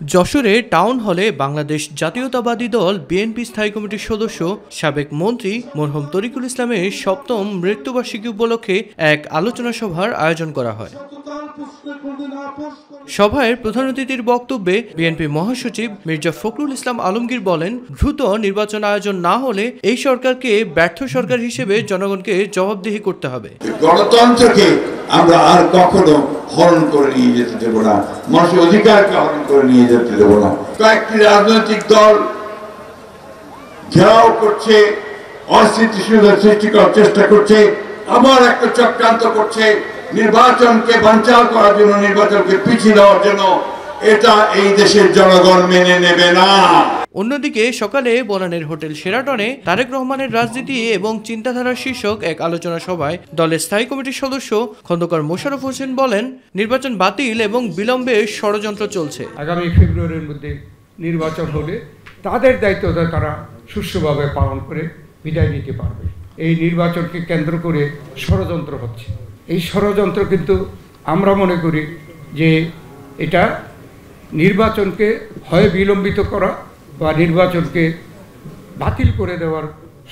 যশোরে টাউন হলে বাংলাদেশ জাতীয়তাবাদী দল বিএনপি স্থায়ী কমিটির সদস্য সাবেক মন্ত্রী মরহুম তরিকুল ইসলামের ৭ম মৃত্যুবার্ষিকী উপলক্ষে এক আলোচনা সভার আয়োজন করা হয়। সভায় প্রধান অতিথির বক্তব্যে বিএনপি মহাসচিব মির্জা ফখরুল ইসলাম আলমগীর বলেন, দ্রুত নির্বাচন আয়োজন না হলে এই সরকারকে ব্যর্থ সরকার হিসেবে জনগণকে জবাবদিহি করতে হবে। গণতন্ত্রকে আমরা আর কখনো হরণ করে নিয়ে যেতে দেব না, মানুষের অধিকারকে হরণ করে নিয়ে যেতে দেব না। কয়েকটি রাজনৈতিক দল ঘেরাও করছে, অস্থিতিশীলতা সৃষ্টি করার চেষ্টা করছে, আবার একটা চক্রান্ত করছে নির্বাচনকে বানচাল করার জন্য, নির্বাচনকে পিছিয়ে দেওয়ার জন্য। এটা এই দেশের জনগণ মেনে নেবে না। অন্যদিকে সকালে বনানীর হোটেল শেরাটনে তারেক রহমানের রাজনীতি এবং চিন্তাধারা শীর্ষক এক আলোচনা সভায় দলের স্থায়ী কমিটির সদস্য খন্দকার মোশাররফ হোসেন বলেন, নির্বাচন বাতিল এবং বিলম্বে ষড়যন্ত্র চলছে। আগামী ফেব্রুয়ারির মধ্যে নির্বাচন হলে তাদের দায়িত্বটা তারা সুষ্ঠুভাবে পালন করে বিদায় নিতে পারবে। এই নির্বাচনকে কেন্দ্র করে ষড়যন্ত্র হচ্ছে। এই ষড়যন্ত্র কিন্তু আমরা মনে করি যে এটা নির্বাচনকে হয় বিলম্বিত করা বা নির্বাচনকে বাতিল করে দেওয়ার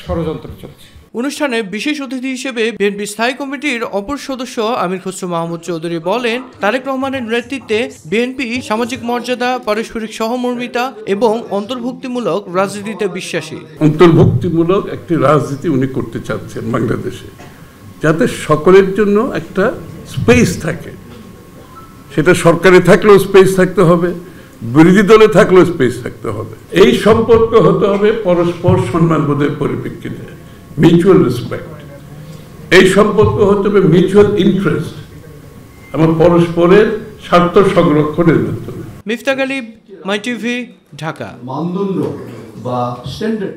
ষড়যন্ত্র চলছে। অনুষ্ঠানে বিশেষ অতিথি হিসেবে বিএনপি স্থায়ী কমিটির অপর সদস্য আমির খসরু মাহমুদ চৌধুরী বলেন, তারেক রহমানের নেতৃত্বে বিএনপি সামাজিক মর্যাদা, পারস্পরিক সহমর্মিতা এবং অন্তর্ভুক্তিমূলক রাজনীতিতে বিশ্বাসী। অন্তর্ভুক্তিমূলক একটি রাজনীতি উনি করতে চাচ্ছেন বাংলাদেশে, যাতে সকলের জন্য একটা স্পেস থাকে। সেটা সরকারে থাকলেও স্পেস থাকতে হবে, বিরোধী দলে থাকলেও স্পেস থাকতে হবে। এই সম্পর্ক হতে হবে পরস্পর সম্মানবোধের পরিপ্রেক্ষিতে, মিউচুয়াল রেসপেক্ট। এই সম্পর্ক হতে হবে মিউচুয়াল ইন্টারেস্ট এবং পরস্পরের স্বার্থ সংরক্ষণের মাধ্যমে। মিফতা গালিব, মাই টিভি, ঢাকা। মানদণ্ড বা স্ট্যান্ডার্ড